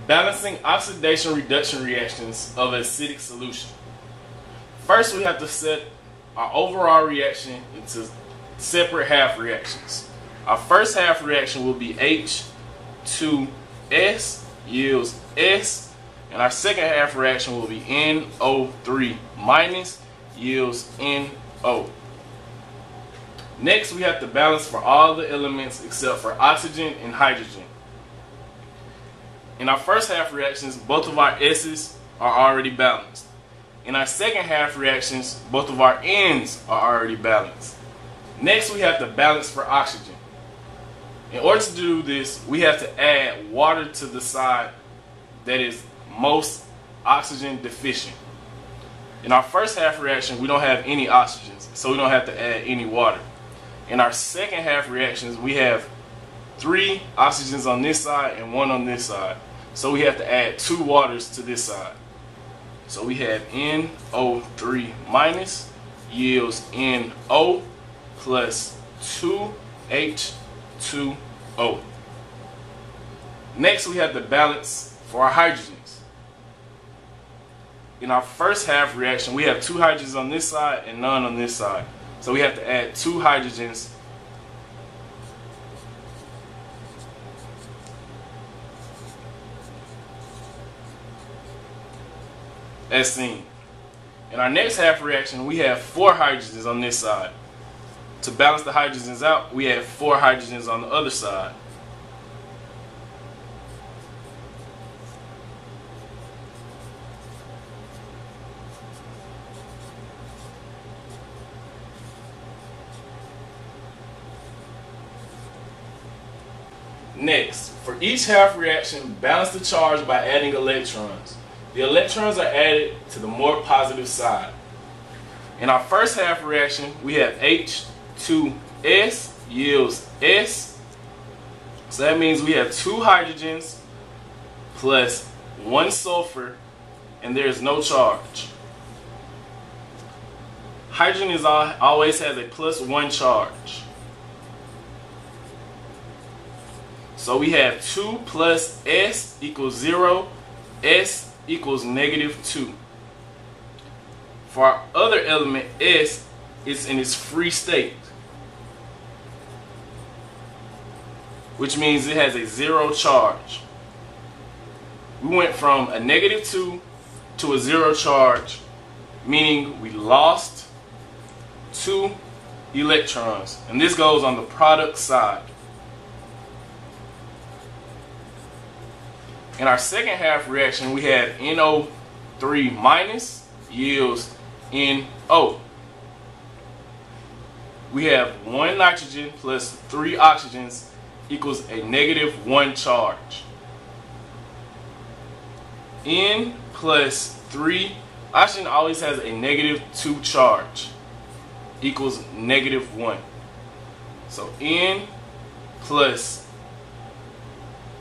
Balancing oxidation reduction reactions of acidic solution. First, we have to set our overall reaction into separate half reactions. Our first half reaction will be H2S yields S, and our second half reaction will be NO3 minus yields NO. Next, we have to balance for all the elements except for oxygen and hydrogen. In our first half reactions, both of our S's are already balanced. In our second half reactions, both of our N's are already balanced. Next, we have to balance for oxygen. In order to do this, we have to add water to the side that is most oxygen deficient. In our first half reaction, we don't have any oxygens, so we don't have to add any water. In our second half reactions, we have 3 oxygens on this side and 1 on this side. So we have to add 2 waters to this side. So we have NO3 minus yields NO plus 2H2O. Next, we have to balance for our hydrogens. In our first half reaction, we have 2 hydrogens on this side and none on this side. So we have to add 2 hydrogens as seen. In our next half reaction, we have 4 hydrogens on this side. To balance the hydrogens out, we have 4 hydrogens on the other side. Next, for each half reaction, balance the charge by adding electrons. The electrons are added to the more positive side. In our first half reaction, we have H2S yields S. So that means we have 2 hydrogens plus 1 sulfur, and there is no charge. Hydrogen always has a plus 1 charge. So we have 2 plus S equals 0, S equals -2. For our other element, S, is in its free state, which means it has a 0 charge. We went from a -2 to a 0 charge, meaning we lost 2 electrons, and this goes on the product side. In our second half reaction, we have NO3 minus yields NO. We have 1 nitrogen plus 3 oxygens equals a -1 charge. N plus 3, oxygen always has a -2 charge, equals -1. So N plus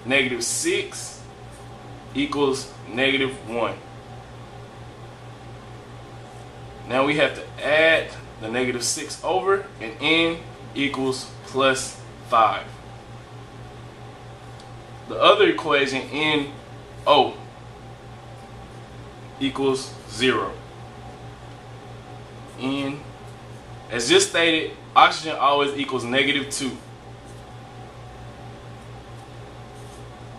-6 equals -1. Now we have to add the -6 over, and N equals plus 5. The other equation, NO, equals 0. N, as just stated, oxygen always equals -2.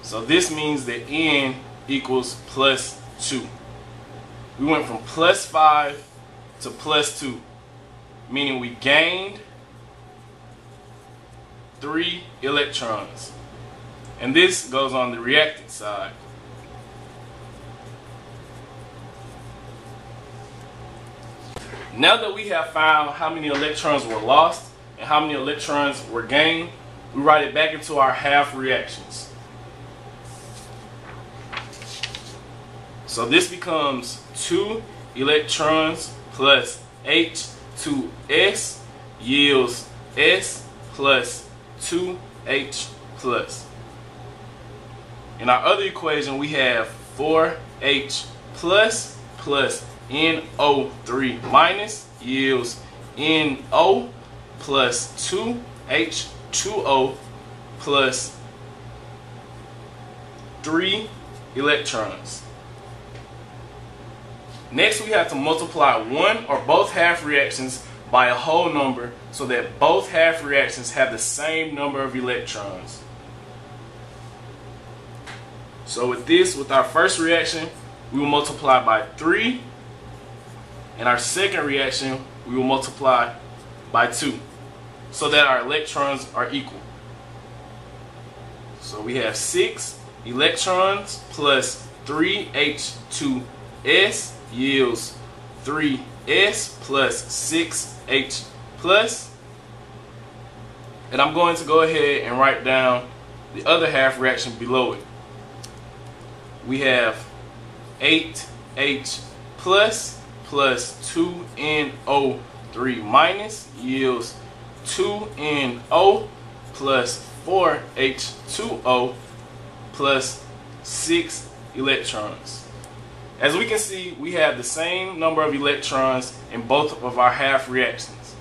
So this means that N equals plus 2. We went from plus 5 to plus 2, meaning we gained 3 electrons. And this goes on the reactant side. Now that we have found how many electrons were lost and how many electrons were gained, we write it back into our half reactions. So this becomes 2 electrons plus H2S yields S plus 2H plus. In our other equation, we have 4H plus NO3 minus yields NO plus 2H2O plus 3 electrons. Next, we have to multiply one or both half reactions by a whole number so that both half reactions have the same number of electrons. So with our first reaction, we will multiply by 3, and our second reaction, we will multiply by 2, so that our electrons are equal. So we have 6 electrons plus 3H2S yields 3S plus 6H plus. And I'm going to go ahead and write down the other half reaction below it. We have 8H plus 2NO3 minus yields 2NO plus 4H2O plus 6 electrons. As we can see, we have the same number of electrons in both of our half reactions.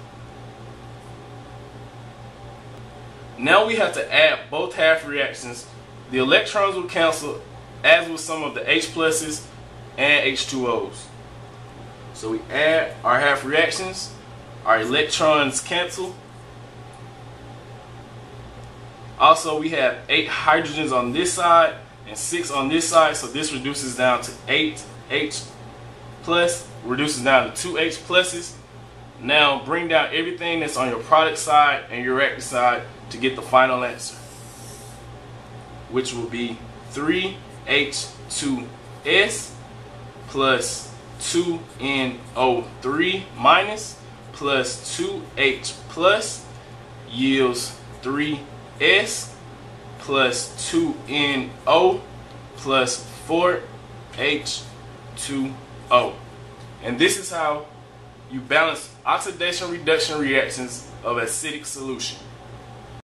Now we have to add both half reactions. The electrons will cancel, as with some of the H pluses and H2Os. So we add our half reactions, our electrons cancel. Also, we have 8 hydrogens on this side and 6 on this side, so this reduces down to 8H plus, reduces down to 2H pluses. Now bring down everything that's on your product side and your reactant side to get the final answer, which will be 3H2S plus 2NO3 minus plus 2H plus yields 3S plus 2NO plus 4H2O. And this is how you balance oxidation reduction reactions of acidic solution.